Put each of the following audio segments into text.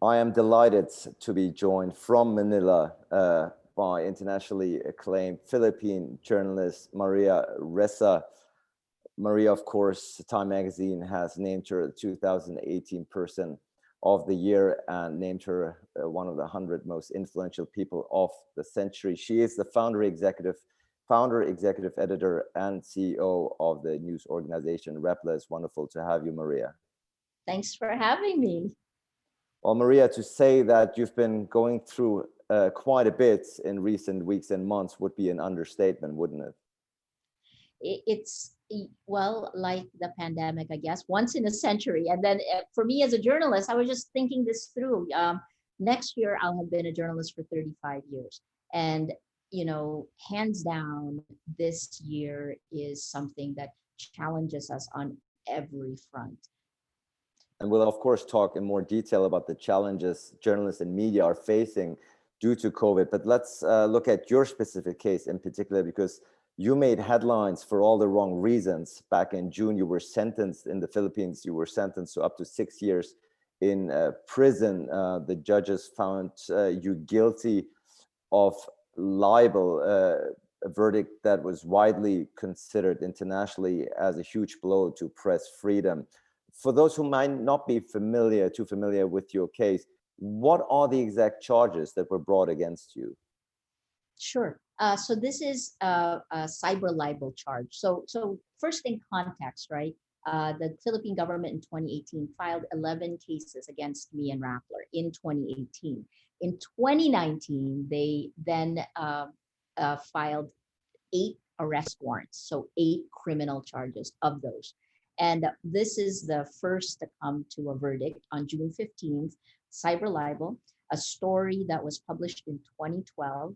I am delighted to be joined from Manila by internationally acclaimed Philippine journalist Maria Ressa. Maria, of course, Time Magazine has named her the 2018 Person of the Year and named her one of the 100 most influential people of the century. She is the founder, executive editor, and CEO of the news organization Rappler. It's wonderful to have you, Maria. Thanks for having me. Well, Maria, to say that you've been going through quite a bit in recent weeks and months would be an understatement, wouldn't it? It's, well, like the pandemic, I guess, once in a century. And then for me as a journalist, I was just thinking this through. Next year, I'll have been a journalist for 35 years. And, hands down, this year is something that challenges us on every front. And we'll, of course, talk in more detail about the challenges journalists and media are facing due to COVID. But let's look at your specific case in particular, because you made headlines for all the wrong reasons. Back in June, you were sentenced in the Philippines. You were sentenced to up to 6 years in prison. The judges found you guilty of libel, a verdict that was widely considered internationally as a huge blow to press freedom. For those who might not be too familiar with your case, what are the exact charges that were brought against you? Sure. So this is a cyber libel charge. So first in context, right? The Philippine government in 2018 filed 11 cases against me and Rappler in 2018. In 2019, they then filed 8 arrest warrants, so 8 criminal charges of those. And this is the first to come to a verdict on June 15th, cyber libel, a story that was published in 2012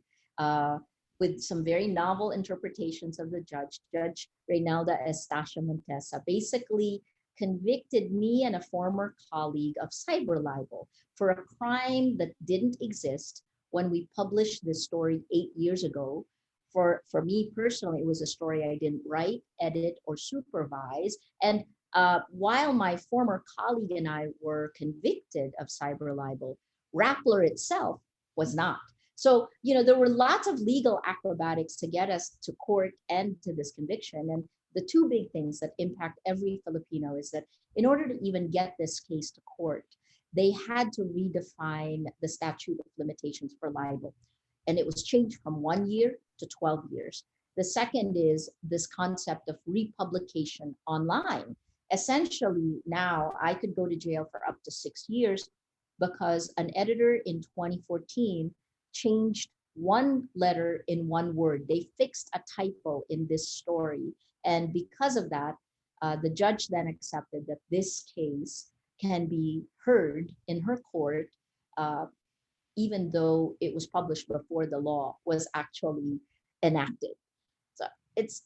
with some very novel interpretations of the judge. Judge Reynalda Estacia Montesa basically convicted me and a former colleague of cyber libel for a crime that didn't exist when we published this story 8 years ago. For me personally, it was a story I didn't write, edit, or supervise. And while my former colleague and I were convicted of cyber libel, Rappler itself was not. So, there were lots of legal acrobatics to get us to court and to this conviction. And the two big things that impact every Filipino is that in order to even get this case to court, they had to redefine the statute of limitations for libel. And it was changed from 1 year to 12 years. The second is this concept of republication online. Essentially, now I could go to jail for up to 6 years because an editor in 2014 changed one letter in one word. They fixed a typo in this story. And because of that, the judge then accepted that this case can be heard in her court even though it was published before the law was actually enacted. So it's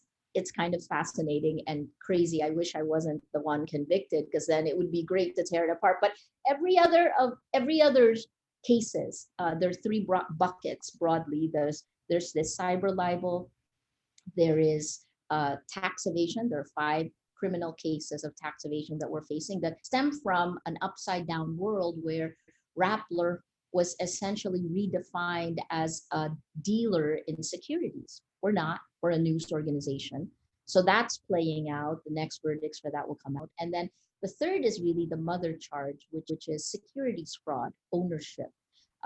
kind of fascinating and crazy. I wish I wasn't the one convicted, because then it would be great to tear it apart. But every other cases, there are 3 buckets broadly. There's this cyber libel, there is tax evasion. There are 5 criminal cases of tax evasion that we're facing that stem from an upside down world where Rappler was essentially redefined as a dealer in securities. We're not, we're a news organization. So that's playing out. The next verdicts for that will come out. And then the third is really the mother charge, which is securities fraud, ownership.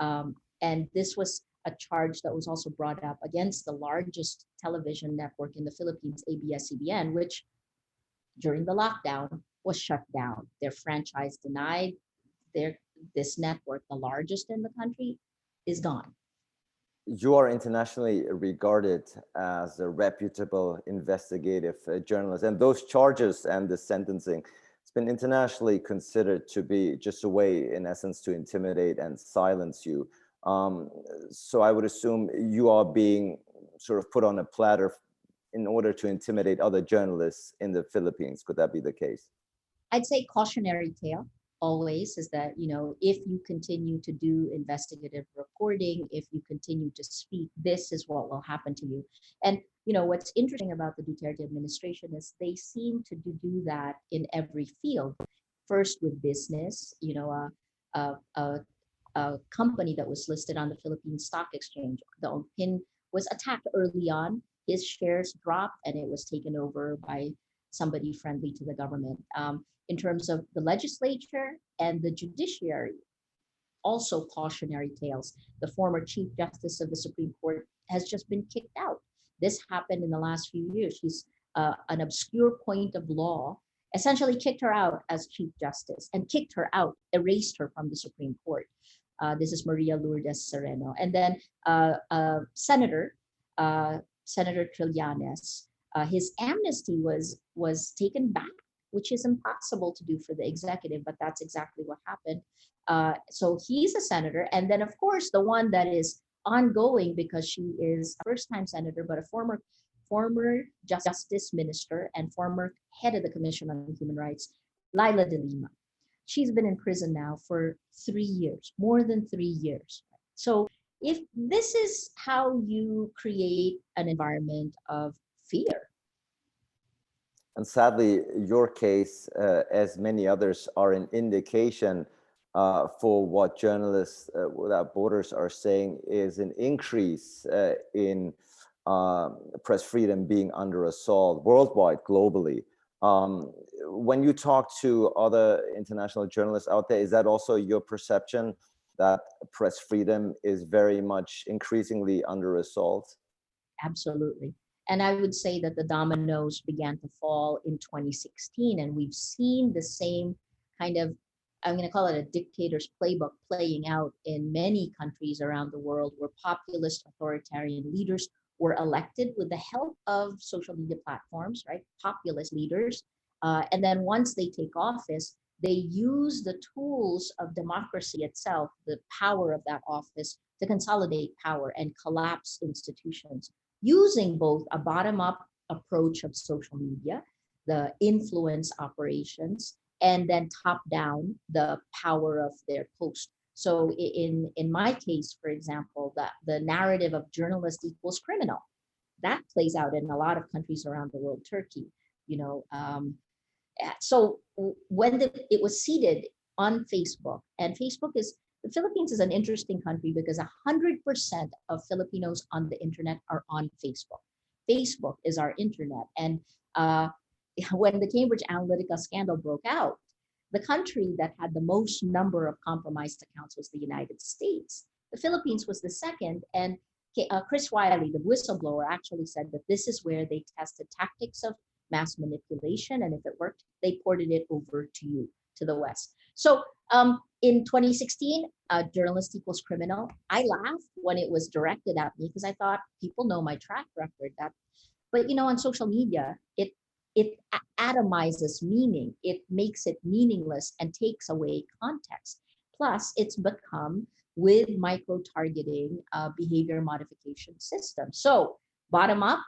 And this was a charge that was also brought up against the largest television network in the Philippines, ABS-CBN, which during the lockdown was shut down. Their franchise denied. This network, the largest in the country, is gone. You are internationally regarded as a reputable investigative journalist, and those charges and the sentencing, it's been internationally considered to be just a way, in essence, to intimidate and silence you. So I would assume you are being sort of put on a platter in order to intimidate other journalists in the Philippines. Could that be the case? I'd say cautionary tale always is that, if you continue to do investigative reporting, if you continue to speak, this is what will happen to you. And, what's interesting about the Duterte administration is they seem to do that in every field. First with business, company that was listed on the Philippine Stock Exchange. The Onpin was attacked early on. His shares dropped and it was taken over by somebody friendly to the government. In terms of the legislature and the judiciary, also cautionary tales. The former Chief Justice of the Supreme Court has just been kicked out. This happened in the last few years. She's an obscure point of law, essentially kicked her out as Chief Justice and kicked her out, erased her from the Supreme Court. This is Maria Lourdes Sereno. And then Senator Trillanes, his amnesty was taken back, which is impossible to do for the executive, but that's exactly what happened. So he's a senator. And then, of course, the one that is ongoing because she is a first-time senator, but a former justice minister and former head of the Commission on Human Rights, Laila de Lima. She's been in prison now for 3 years, more than 3 years. So if this is how you create an environment of fear. And sadly, your case, as many others, are an indication for what Journalists Without Borders are saying is an increase in press freedom being under assault worldwide, globally. When you talk to other international journalists out there, is that also your perception that press freedom is very much increasingly under assault? Absolutely. And I would say that the dominoes began to fall in 2016, and we've seen the same kind of, I'm going to call it a dictator's playbook, playing out in many countries around the world where populist authoritarian leaders were elected with the help of social media platforms, right? Populist leaders. And then once they take office, they use the tools of democracy itself, the power of that office, to consolidate power and collapse institutions, using both a bottom-up approach of social media, the influence operations, and then top-down, the power of their post. So in my case, for example, the narrative of journalist equals criminal, that plays out in a lot of countries around the world, Turkey, so when it was seeded on Facebook, and the Philippines is an interesting country because 100% of Filipinos on the internet are on Facebook. Facebook is our internet. And when the Cambridge Analytica scandal broke out, the country that had the most number of compromised accounts was the United States. The Philippines was the second. And Chris Wiley, the whistleblower, actually said that this is where they tested tactics of mass manipulation. And if it worked, they ported it over to the West. So in 2016, journalist equals criminal. I laughed when it was directed at me because I thought people know my track record. But on social media, it atomizes meaning. It makes it meaningless and takes away context. Plus, it's become with micro-targeting behavior modification system. So bottom up,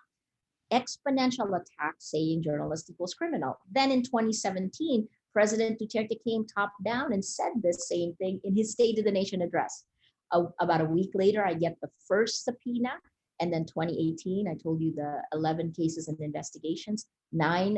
exponential attacks saying journalist equals criminal. Then in 2017, President Duterte came top down and said this same thing in his State of the Nation address. About a week later, I get the first subpoena. And then 2018, I told you the 11 cases and investigations, 8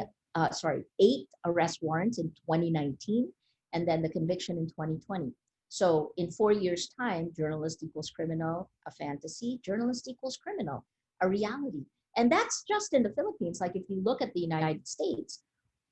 arrest warrants in 2019, and then the conviction in 2020. So in 4 years' time, journalist equals criminal, a fantasy, journalist equals criminal, a reality. And that's just in the Philippines. Like if you look at the United States,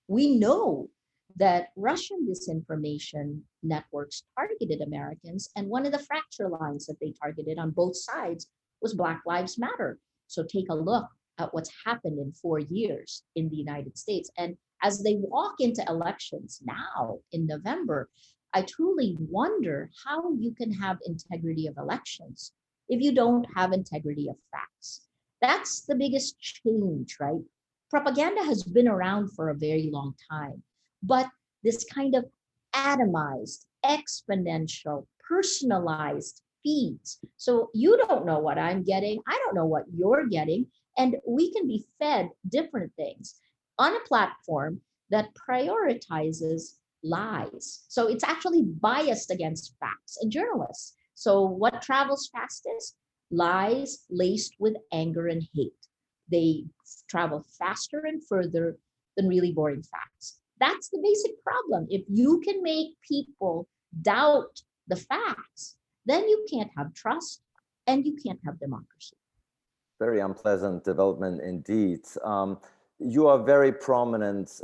we know that Russian disinformation networks targeted Americans. And one of the fracture lines that they targeted on both sides was Black Lives Matter. So take a look at what's happened in 4 years in the United States. And as they walk into elections now in November, I truly wonder how you can have integrity of elections if you don't have integrity of facts. That's the biggest change, right? Propaganda has been around for a very long time, but this kind of atomized, exponential, personalized feeds. So you don't know what I'm getting. I don't know what you're getting. And we can be fed different things on a platform that prioritizes lies. So it's actually biased against facts and journalists. So what travels fastest? Lies laced with anger and hate. They travel faster and further than really boring facts. That's the basic problem. If you can make people doubt the facts, then you can't have trust and you can't have democracy. Very unpleasant development indeed. You are very prominent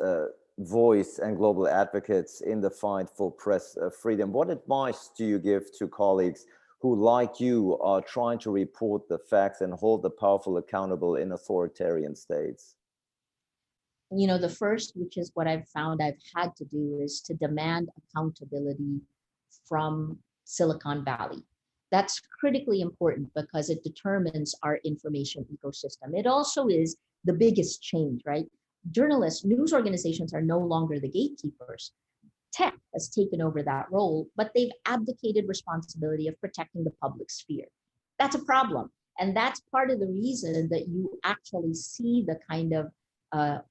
voice and global advocates in the fight for press freedom. What advice do you give to colleagues who, like you, are trying to report the facts and hold the powerful accountable in authoritarian states? You know, the first, which is what I've found I've had to do, is to demand accountability from Silicon Valley. That's critically important because it determines our information ecosystem. It also is the biggest change, right? Journalists, news organizations are no longer the gatekeepers. Tech has taken over that role, but they've abdicated responsibility of protecting the public sphere. That's a problem. And that's part of the reason that you actually see the kind of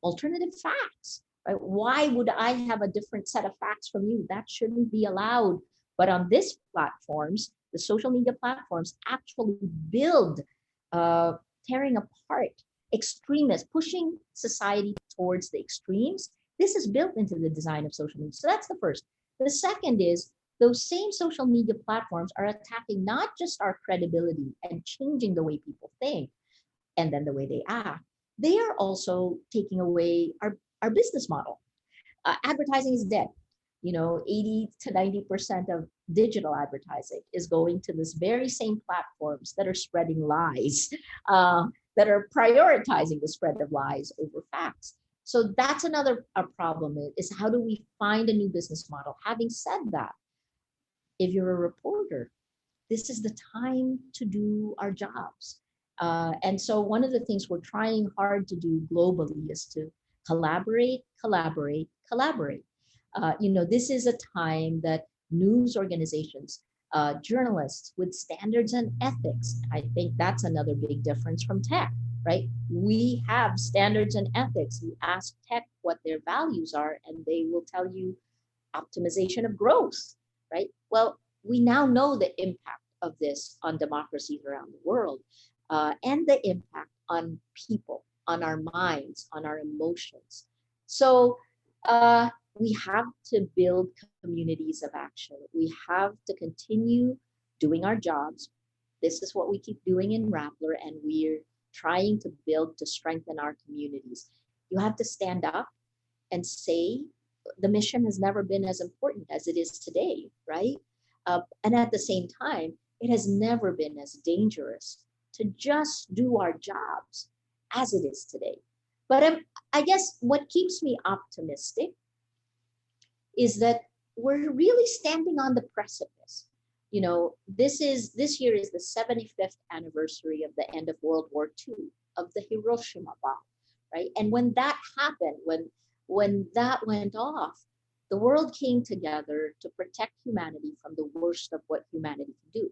alternative facts. Right? Why would I have a different set of facts from you? That shouldn't be allowed. But on these platforms, the social media platforms actually build tearing apart extremists, pushing society towards the extremes. This is built into the design of social media. So that's the first. The second is those same social media platforms are attacking not just our credibility and changing the way people think and then the way they act. They are also taking away our business model. Advertising is dead. You know, 80 to 90% of digital advertising is going to this very same platforms that are spreading lies, that are prioritizing the spread of lies over facts. So that's another problem is how do we find a new business model? Having said that, if you're a reporter, this is the time to do our jobs. And so one of the things we're trying hard to do globally is to collaborate, collaborate, collaborate. You know, this is a time that news organizations, journalists with standards and ethics, I think that's another big difference from tech, right? We have standards and ethics. You ask tech what their values are, and they will tell you optimization of growth, right? Well, we now know the impact of this on democracies around the world, and the impact on people, on our minds, on our emotions. So we have to build communities of action. We have to continue doing our jobs. This is what we keep doing in Rappler, and we're trying to build to strengthen our communities. You have to stand up and say, the mission has never been as important as it is today, right? And at the same time, it has never been as dangerous to just do our jobs as it is today. But I guess what keeps me optimistic is that we're really standing on the precipice. You know, this year is the 75th anniversary of the end of World War II, of the Hiroshima bomb, right? And when that happened, when that went off, the world came together to protect humanity from the worst of what humanity can do.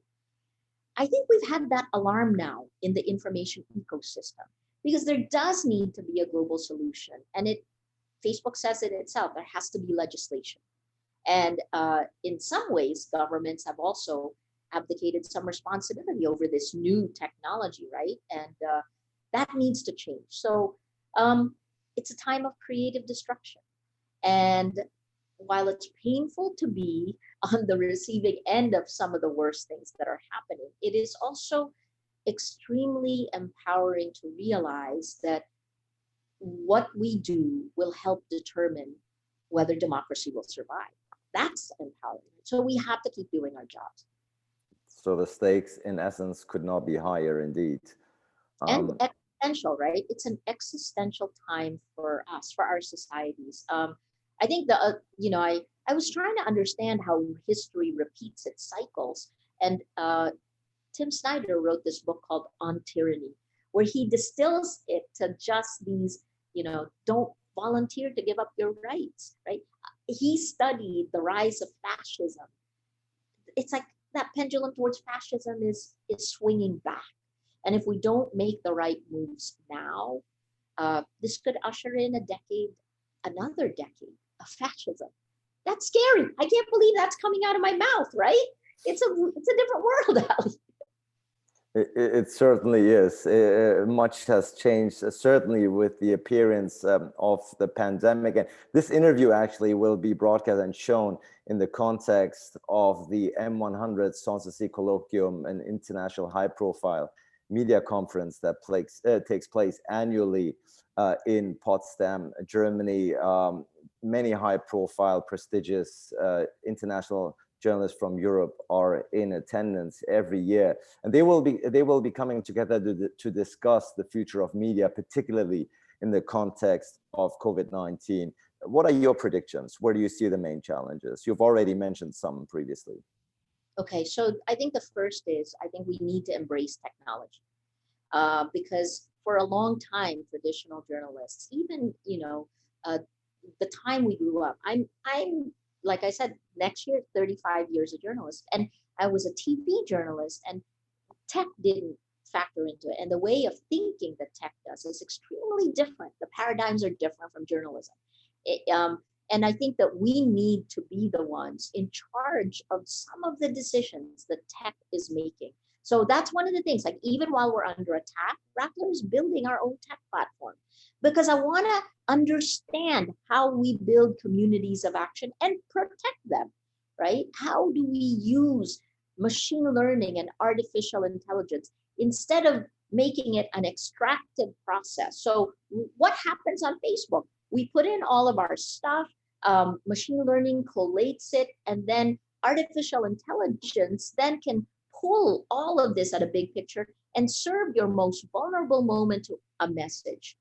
I think we've had that alarm now in the information ecosystem because there does need to be a global solution. And Facebook says it itself, there has to be legislation. And in some ways, governments have also abdicated some responsibility over this new technology, right? And that needs to change. So it's a time of creative destruction. And while it's painful to be on the receiving end of some of the worst things that are happening, it is also extremely empowering to realize that what we do will help determine whether democracy will survive. That's empowering. So we have to keep doing our jobs. So the stakes, in essence, could not be higher indeed. And existential, right? It's an existential time for us, for our societies. I think I was trying to understand how history repeats its cycles. And Tim Snyder wrote this book called On Tyranny, where he distills it to just these, don't volunteer to give up your rights, right? He studied the rise of fascism. It's like that pendulum towards fascism is swinging back. And if we don't make the right moves now, this could usher in another decade of fascism. That's scary. I can't believe that's coming out of my mouth, right? It's a different world, Ali. It certainly is. Much has changed, certainly with the appearance of the pandemic. And this interview actually will be broadcast and shown in the context of the M100 Sanssouci Colloquium, an international high-profile media conference that takes place annually in Potsdam, Germany. Many high-profile, prestigious international journalists from Europe are in attendance every year, and they will be coming together to discuss the future of media, particularly in the context of COVID-19. What are your predictions? Where do you see the main challenges? You've already mentioned some previously. Okay, so I think the first is, I think we need to embrace technology, because for a long time, traditional journalists, even the time we grew up, I'm like I said, next year 35 years a journalist, and I was a TV journalist, and tech didn't factor into it. And the way of thinking that tech does is extremely different. The paradigms are different from journalism. And I think that we need to be the ones in charge of some of the decisions that tech is making. So that's one of the things, like even while we're under attack, Rappler is building our own tech platform, because I want to understand how we build communities of action and protect them, right? How do we use machine learning and artificial intelligence instead of making it an extractive process? So what happens on Facebook? We put in all of our stuff, machine learning collates it, and then artificial intelligence then can pull all of this at a big picture and serve your most vulnerable moment to a message,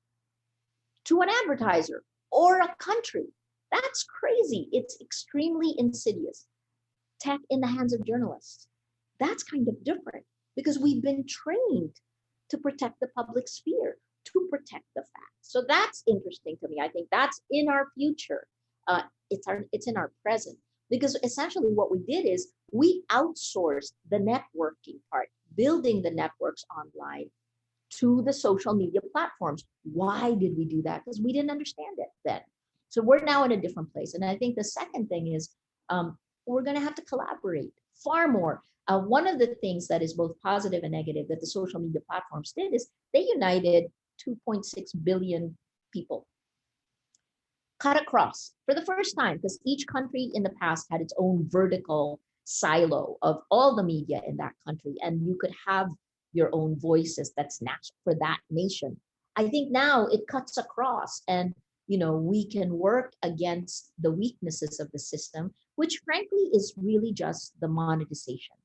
to an advertiser or a country. That's crazy. It's extremely insidious. Tech in the hands of journalists. That's kind of different, because we've been trained to protect the public sphere, to protect the facts. So that's interesting to me. I think that's in our future. It's in our present, because essentially what we did is we outsourced the networking part, building the networks online, to the social media platforms. Why did we do that? Because we didn't understand it then. So we're now in a different place. And I think the second thing is, we're going to have to collaborate far more. One of the things that is both positive and negative that the social media platforms did is they united 2.6 billion people, cut across for the first time, because each country in the past had its own vertical silo of all the media in that country, and you could have your own voices that's natural for that nation. I think now it cuts across, and we can work against the weaknesses of the system, which frankly is really just the monetization.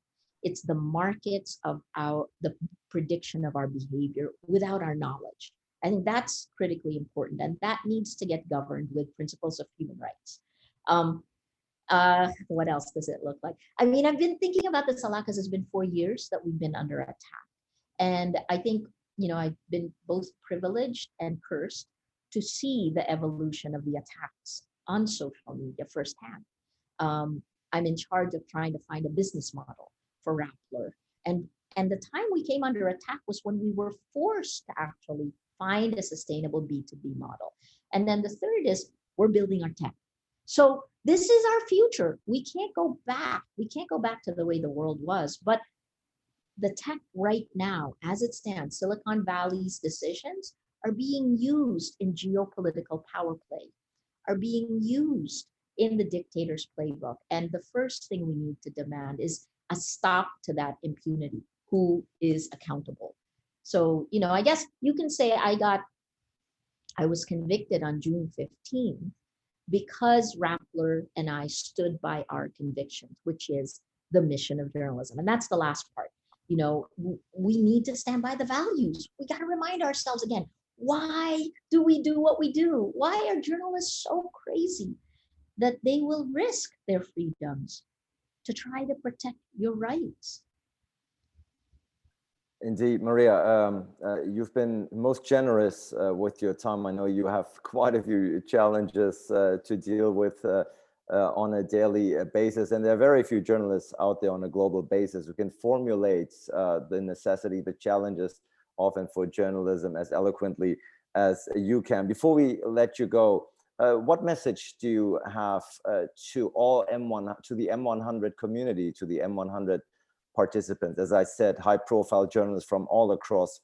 It's the markets of the prediction of our behavior without our knowledge. I think that's critically important, and that needs to get governed with principles of human rights. What else does it look like? I mean, I've been thinking about this a lot, because it's been 4 years that we've been under attack. And I think, I've been both privileged and cursed to see the evolution of the attacks on social media firsthand. I'm in charge of trying to find a business model for Rappler. And the time we came under attack was when we were forced to actually find a sustainable B2B model. And then the third is we're building our tech. So this is our future. We can't go back. We can't go back to the way the world was. But the tech right now, as it stands, Silicon Valley's decisions are being used in geopolitical power play, are being used in the dictator's playbook. And the first thing we need to demand is a stop to that impunity. Who is accountable? So, I guess you can say I was convicted on June 15th because Rappler and I stood by our convictions, which is the mission of journalism. And that's the last part. We need to stand by the values. We got to remind ourselves again, why do we do what we do? Why are journalists so crazy that they will risk their freedoms to try to protect your rights? Indeed, Maria, you've been most generous with your time. I know you have quite a few challenges to deal with on a daily basis, and there are very few journalists out there on a global basis who can formulate the necessity, the challenges often for journalism as eloquently as you can. Before we let you go, what message do you have to all to the M100 community, to the M100 participants. As I said, high-profile journalists from all across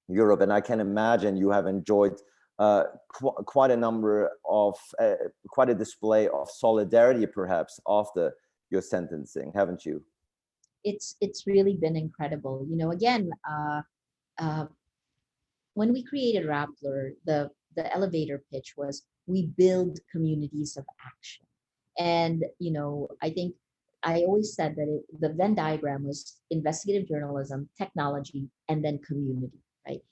Europe, and I can imagine you have enjoyed quite a number of, quite a display of solidarity, perhaps, after your sentencing, haven't you? It's really been incredible. You know, again, when we created Rappler, the elevator pitch was we build communities of action. And, you know, I think I always said that the Venn diagram was investigative journalism, technology, and then community, right?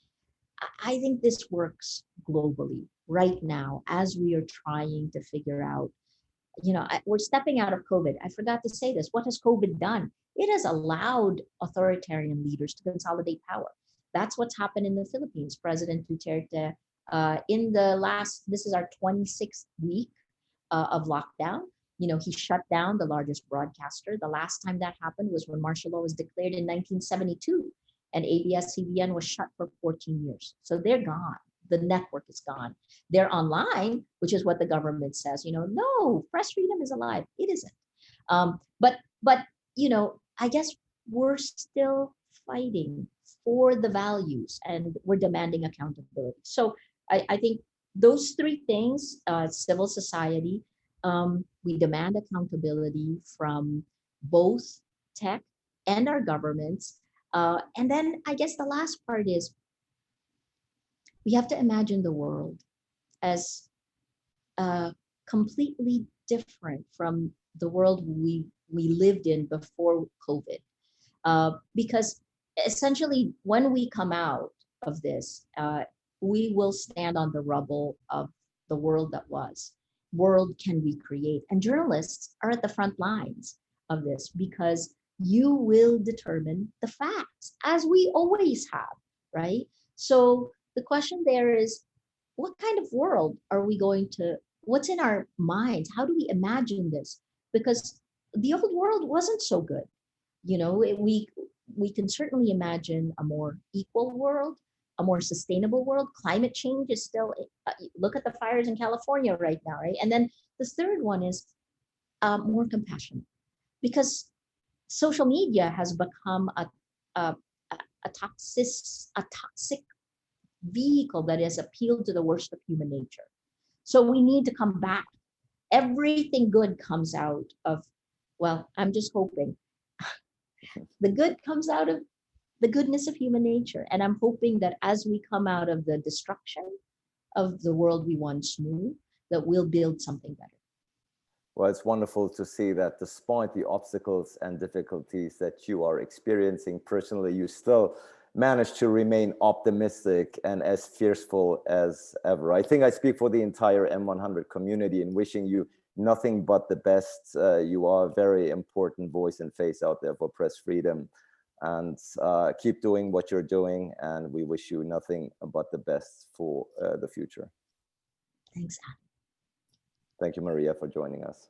I think this works globally right now as we are trying to figure out, you know, we're stepping out of COVID. I forgot to say this. What has COVID done? It has allowed authoritarian leaders to consolidate power. That's what's happened in the Philippines. President Duterte, in the last, this is our 26th week of lockdown. You know, he shut down the largest broadcaster. The last time that happened was when martial law was declared in 1972, and ABS-CBN was shut for 14 years. So they're gone. The network is gone. They're online, which is what the government says. You know, no, press freedom is alive. It isn't. But you know, I guess we're still fighting for the values, and we're demanding accountability. So I think those three things: civil society, we demand accountability from both tech and our governments, and then I guess the last part is we have to imagine the world as completely different from the world we lived in before COVID, because essentially when we come out of this, we will stand on the rubble of the world that was. World can we create? And journalists are at the front lines of this because you will determine the facts, as we always have, right? So the question there is, what kind of world are we going to, what's in our minds? How do we imagine this? Because the old world wasn't so good. You know, we can certainly imagine a more equal world, a more sustainable world. Climate change is still, look at the fires in California right now, right? And then the third one is more compassion, because social media has become a toxic vehicle that has appealed to the worst of human nature. So we need to come back. Everything good comes out of, well, I'm just hoping the good comes out of the goodness of human nature. And I'm hoping that as we come out of the destruction of the world we once knew, that we'll build something better. Well, it's wonderful to see that despite the obstacles and difficulties that you are experiencing personally, you still manage to remain optimistic and as fearful as ever. I think I speak for the entire M100 community in wishing you nothing but the best. You are a very important voice and face out there for press freedom, and keep doing what you're doing. And we wish you nothing but the best for the future. Thanks, Adam. Thank you, Maria, for joining us.